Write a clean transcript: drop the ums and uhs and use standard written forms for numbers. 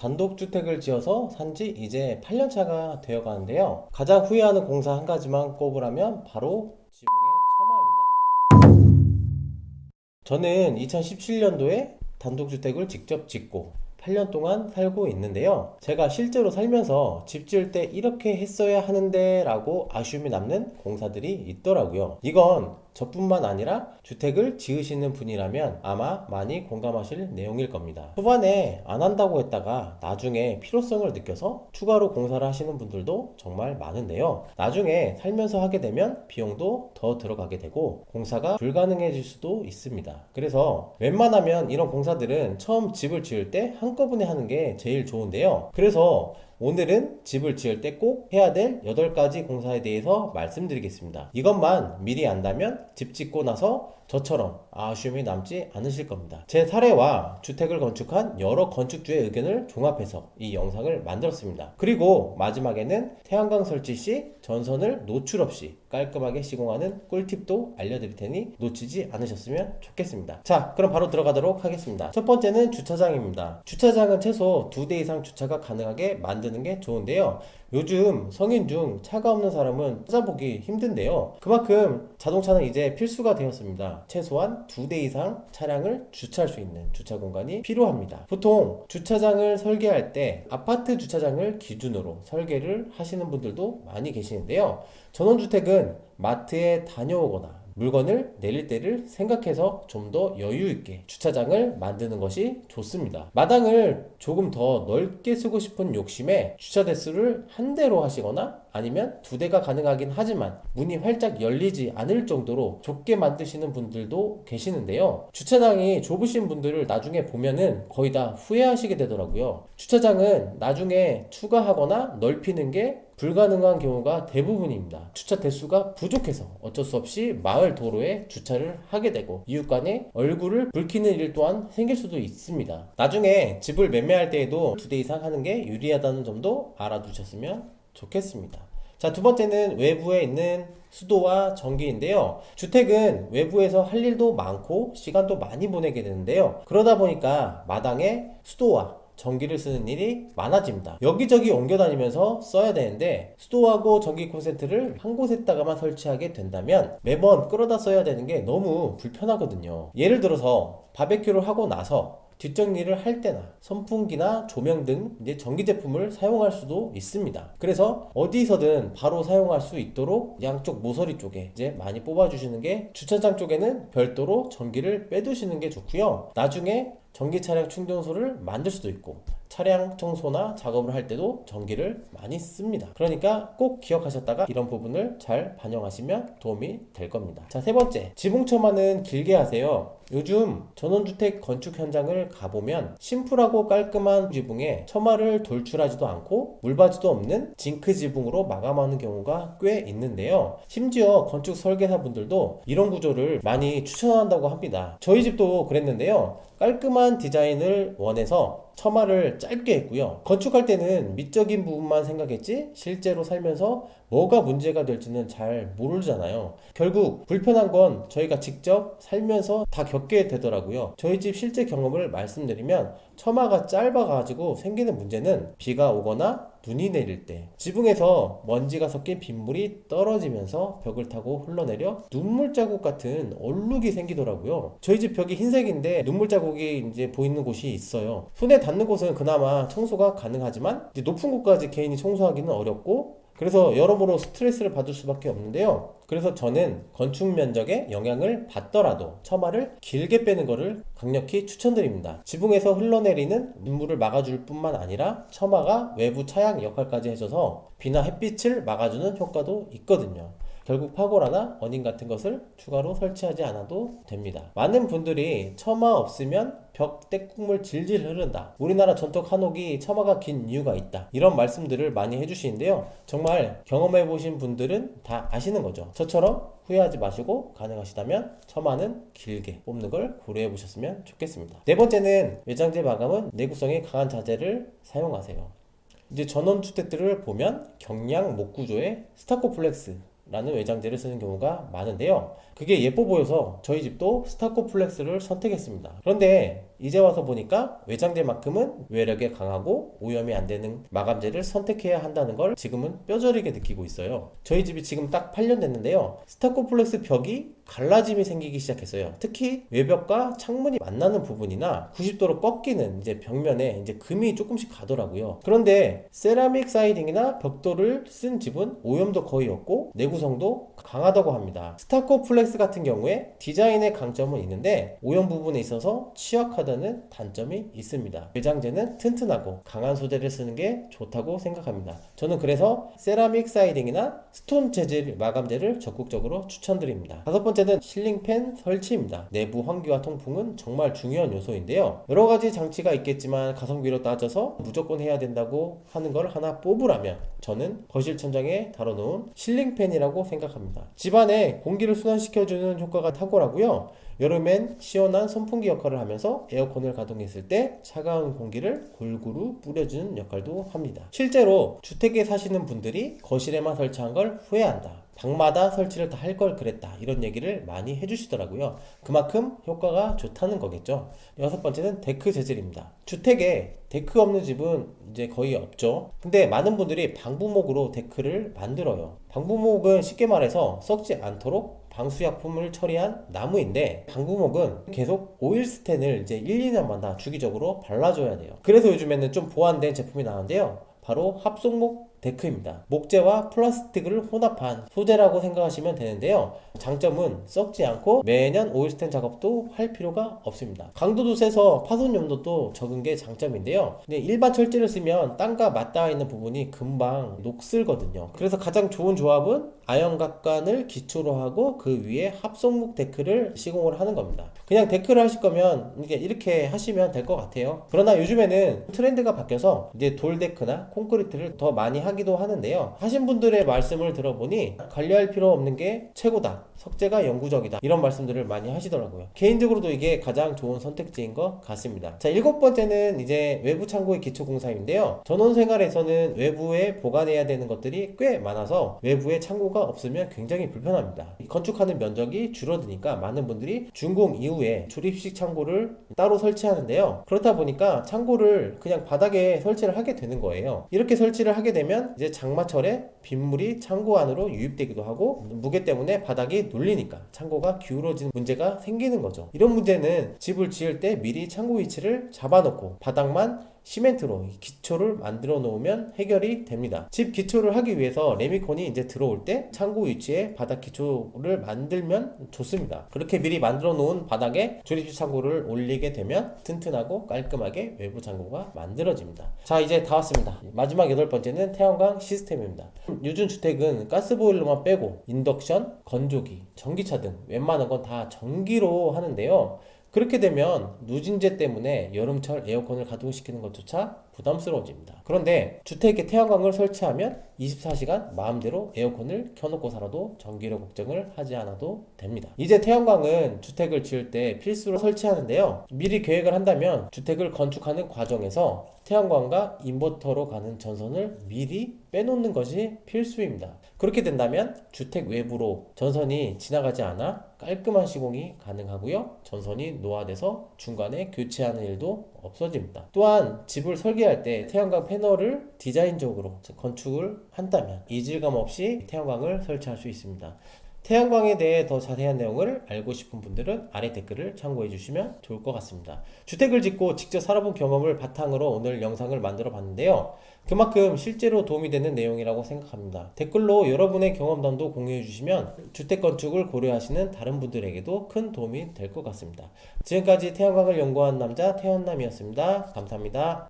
단독주택을 지어서 산지 이제 8년차가 되어 가는데요. 가장 후회하는 공사 한 가지만 꼽으라면 바로 지붕의 처마입니다. 저는 2017년도에 단독주택을 직접 짓고 8년 동안 살고 있는데요. 제가 실제로 살면서 집 지을 때 이렇게 했어야 하는데 라고 아쉬움이 남는 공사들이 있더라고요. 이건 저뿐만 아니라 주택을 지으시는 분이라면 아마 많이 공감하실 내용일 겁니다. 초반에 안 한다고 했다가 나중에 필요성을 느껴서 추가로 공사를 하시는 분들도 정말 많은데요. 나중에 살면서 하게 되면 비용도 더 들어가게 되고 공사가 불가능해질 수도 있습니다. 그래서 웬만하면 이런 공사들은 처음 집을 지을 때 한꺼번에 하는 게 제일 좋은데요. 그래서 오늘은 집을 지을 때 꼭 해야 될 8가지 공사에 대해서 말씀드리겠습니다. 이것만 미리 안다면 집 짓고 나서 저처럼 아쉬움이 남지 않으실 겁니다. 제 사례와 주택을 건축한 여러 건축주의 의견을 종합해서 이 영상을 만들었습니다. 그리고 마지막에는 태양광 설치 시 전선을 노출 없이 깔끔하게 시공하는 꿀팁도 알려드릴 테니 놓치지 않으셨으면 좋겠습니다. 자, 그럼 바로 들어가도록 하겠습니다. 첫 번째는 주차장입니다. 주차장은 최소 2대 이상 주차가 가능하게 만드는 게 좋은데요. 요즘 성인 중 차가 없는 사람은 찾아보기 힘든데요. 그만큼 자동차는 이제 필수가 되었습니다. 최소한 2대 이상 차량을 주차할 수 있는 주차 공간이 필요합니다. 보통 주차장을 설계할 때 아파트 주차장을 기준으로 설계를 하시는 분들도 많이 계시는데요. 전원주택은 마트에 다녀오거나 물건을 내릴 때를 생각해서 좀 더 여유 있게 주차장을 만드는 것이 좋습니다. 마당을 조금 더 넓게 쓰고 싶은 욕심에 주차 대수를 한 대로 하시거나 아니면 2대가 가능하긴 하지만 문이 활짝 열리지 않을 정도로 좁게 만드시는 분들도 계시는데요. 주차장이 좁으신 분들을 나중에 보면은 거의 다 후회하시게 되더라고요. 주차장은 나중에 추가하거나 넓히는 게 불가능한 경우가 대부분입니다. 주차 대수가 부족해서 어쩔 수 없이 마을 도로에 주차를 하게 되고 이웃 간에 얼굴을 붉히는 일 또한 생길 수도 있습니다. 나중에 집을 매매할 때에도 2대 이상 하는 게 유리하다는 점도 알아두셨으면 좋겠습니다. 자, 두 번째는 외부에 있는 수도와 전기인데요. 주택은 외부에서 할 일도 많고 시간도 많이 보내게 되는데요. 그러다 보니까 마당에 수도와 전기를 쓰는 일이 많아집니다. 여기저기 옮겨 다니면서 써야 되는데 수도하고 전기 콘센트를 한 곳에다가만 설치하게 된다면 매번 끌어다 써야 되는 게 너무 불편하거든요. 예를 들어서 바베큐를 하고 나서 뒷정리를 할 때나 선풍기나 조명 등 이제 전기 제품을 사용할 수도 있습니다. 그래서 어디서든 바로 사용할 수 있도록 양쪽 모서리 쪽에 이제 많이 뽑아주시는 게, 주차장 쪽에는 별도로 전기를 빼두시는 게 좋고요. 나중에 전기 차량 충전소를 만들 수도 있고 차량 청소나 작업을 할 때도 전기를 많이 씁니다. 그러니까 꼭 기억하셨다가 이런 부분을 잘 반영하시면 도움이 될 겁니다. 자, 세 번째, 지붕 처마는 길게 하세요. 요즘 전원주택 건축 현장을 가보면 심플하고 깔끔한 지붕에 처마를 돌출하지도 않고 물바지도 없는 징크 지붕으로 마감하는 경우가 꽤 있는데요. 심지어 건축 설계사분들도 이런 구조를 많이 추천한다고 합니다. 저희 집도 그랬는데요. 깔끔한 디자인을 원해서 처마를 짧게 했고요. 건축할 때는 미적인 부분만 생각했지 실제로 살면서 뭐가 문제가 될지는 잘 모르잖아요. 결국 불편한 건 저희가 직접 살면서 다 겪게 되더라고요. 저희 집 실제 경험을 말씀드리면 처마가 짧아가지고 생기는 문제는 비가 오거나 눈이 내릴 때 지붕에서 먼지가 섞인 빗물이 떨어지면서 벽을 타고 흘러내려 눈물 자국 같은 얼룩이 생기더라고요. 저희 집 벽이 흰색인데 눈물 자국이 이제 보이는 곳이 있어요. 손에 닿는 곳은 그나마 청소가 가능하지만 이제 높은 곳까지 개인이 청소하기는 어렵고, 그래서 여러모로 스트레스를 받을 수밖에 없는데요. 그래서 저는 건축 면적에 영향을 받더라도 처마를 길게 빼는 것을 강력히 추천드립니다. 지붕에서 흘러내리는 눈물을 막아줄 뿐만 아니라 처마가 외부 차양 역할까지 해줘서 비나 햇빛을 막아주는 효과도 있거든요. 결국 파고라나 어닝 같은 것을 추가로 설치하지 않아도 됩니다. 많은 분들이 처마 없으면 벽 때국물 질질 흐른다, 우리나라 전통 한옥이 처마가 긴 이유가 있다, 이런 말씀들을 많이 해주시는데요. 정말 경험해보신 분들은 다 아시는 거죠. 저처럼 후회하지 마시고 가능하시다면 처마는 길게 뽑는 걸 고려해 보셨으면 좋겠습니다. 네 번째는 외장재 마감은 내구성이 강한 자재를 사용하세요. 이제 전원주택들을 보면 경량 목 구조의 스타코플렉스 라는 외장재를 쓰는 경우가 많은데요. 그게 예뻐 보여서 저희 집도 스타코플렉스를 선택했습니다. 그런데 이제 와서 보니까 외장재만큼은 외력에 강하고 오염이 안 되는 마감재를 선택해야 한다는 걸 지금은 뼈저리게 느끼고 있어요. 저희 집이 지금 딱 8년 됐는데요. 스타코플렉스 벽이 갈라짐이 생기기 시작했어요. 특히 외벽과 창문이 만나는 부분이나 90도로 꺾이는 이제 벽면에 이제 금이 조금씩 가더라고요. 그런데 세라믹 사이딩이나 벽돌을 쓴 집은 오염도 거의 없고 내구성도 강하다고 합니다. 스타코플렉스 같은 경우에 디자인의 강점은 있는데 오염 부분에 있어서 취약하다는 단점이 있습니다. 외장재는 튼튼하고 강한 소재를 쓰는 게 좋다고 생각합니다. 저는 그래서 세라믹 사이딩이나 스톤 재질 마감재를 적극적으로 추천드립니다. 다섯 번째는 실링팬 설치입니다. 내부 환기와 통풍은 정말 중요한 요소인데요. 여러 가지 장치가 있겠지만 가성비로 따져서 무조건 해야 된다고 하는 걸 하나 뽑으라면 저는 거실 천장에 달아놓은 실링팬이라고 생각합니다. 집안에 공기를 순환시켜주는 효과가 탁월하고요. 여름엔 시원한 선풍기 역할을 하면서 에어컨을 가동했을 때 차가운 공기를 골고루 뿌려주는 역할도 합니다. 실제로 주택에 사시는 분들이 거실에만 설치한 걸 후회한다, 방마다 설치를 다 할 걸 그랬다, 이런 얘기를 많이 해주시더라고요. 그만큼 효과가 좋다는 거겠죠. 여섯 번째는 데크 재질입니다. 주택에 데크 없는 집은 이제 거의 없죠. 근데 많은 분들이 방부목으로 데크를 만들어요. 방부목은 쉽게 말해서 썩지 않도록 방수약품을 처리한 나무인데, 방부목은 계속 오일 스텐을 이제 1, 2년마다 주기적으로 발라줘야 돼요. 그래서 요즘에는 좀 보완된 제품이 나오는데요. 바로 합성목 데크입니다. 목재와 플라스틱을 혼합한 소재라고 생각하시면 되는데요. 장점은 썩지 않고 매년 오일 스텐 작업도 할 필요가 없습니다. 강도도 세서 파손 염도도 적은 게 장점인데요. 근데 일반 철제를 쓰면 땅과 맞닿아 있는 부분이 금방 녹슬거든요. 그래서 가장 좋은 조합은 아연각관을 기초로 하고 그 위에 합성목 데크를 시공을 하는 겁니다. 그냥 데크를 하실 거면 이렇게 하시면 될 것 같아요. 그러나 요즘에는 트렌드가 바뀌어서 이제 돌데크나 콘크리트를 더 많이 하기도 하는데요. 하신 분들의 말씀을 들어보니 관리할 필요 없는 게 최고다, 석재가 영구적이다, 이런 말씀들을 많이 하시더라고요. 개인적으로도 이게 가장 좋은 선택지인 것 같습니다. 자, 일곱 번째는 이제 외부 창고의 기초 공사인데요. 전원 생활에서는 외부에 보관해야 되는 것들이 꽤 많아서 외부에 창고가 없으면 굉장히 불편합니다. 건축하는 면적이 줄어드니까 많은 분들이 준공 이후에 조립식 창고를 따로 설치하는데요. 그렇다 보니까 창고를 그냥 바닥에 설치를 하게 되는 거예요. 이렇게 설치를 하게 되면 이제 장마철에 빗물이 창고 안으로 유입되기도 하고 무게 때문에 바닥이 눌리니까 창고가 기울어지는 문제가 생기는 거죠. 이런 문제는 집을 지을 때 미리 창고 위치를 잡아놓고 바닥만 시멘트로 기초를 만들어 놓으면 해결이 됩니다. 집 기초를 하기 위해서 레미콘이 이제 들어올 때 창고 위치에 바닥 기초를 만들면 좋습니다. 그렇게 미리 만들어 놓은 바닥에 조립식 창고를 올리게 되면 튼튼하고 깔끔하게 외부 창고가 만들어집니다. 자, 이제 다 왔습니다. 마지막 여덟 번째는 태양광 시스템입니다. 요즘 주택은 가스보일러만 빼고 인덕션, 건조기, 전기차 등 웬만한 건 다 전기로 하는데요. 그렇게 되면 누진제 때문에 여름철 에어컨을 가동시키는 것조차 부담스러워집니다. 그런데 주택에 태양광을 설치하면 24시간 마음대로 에어컨을 켜놓고 살아도 전기료 걱정을 하지 않아도 됩니다. 이제 태양광은 주택을 지을 때 필수로 설치하는데요. 미리 계획을 한다면 주택을 건축하는 과정에서 태양광과 인버터로 가는 전선을 미리 빼놓는 것이 필수입니다. 그렇게 된다면 주택 외부로 전선이 지나가지 않아 깔끔한 시공이 가능하고요. 전선이 노화돼서 중간에 교체하는 일도 없어집니다. 또한 집을 설계할 때 태양광 패널을 디자인적으로 건축을 한다면 이질감 없이 태양광을 설치할 수 있습니다. 태양광에 대해 더 자세한 내용을 알고 싶은 분들은 아래 댓글을 참고해 주시면 좋을 것 같습니다. 주택을 짓고 직접 살아본 경험을 바탕으로 오늘 영상을 만들어 봤는데요. 그만큼 실제로 도움이 되는 내용이라고 생각합니다. 댓글로 여러분의 경험담도 공유해 주시면 주택 건축을 고려하시는 다른 분들에게도 큰 도움이 될 것 같습니다. 지금까지 태양광을 연구한 남자 태연남이었습니다. 감사합니다.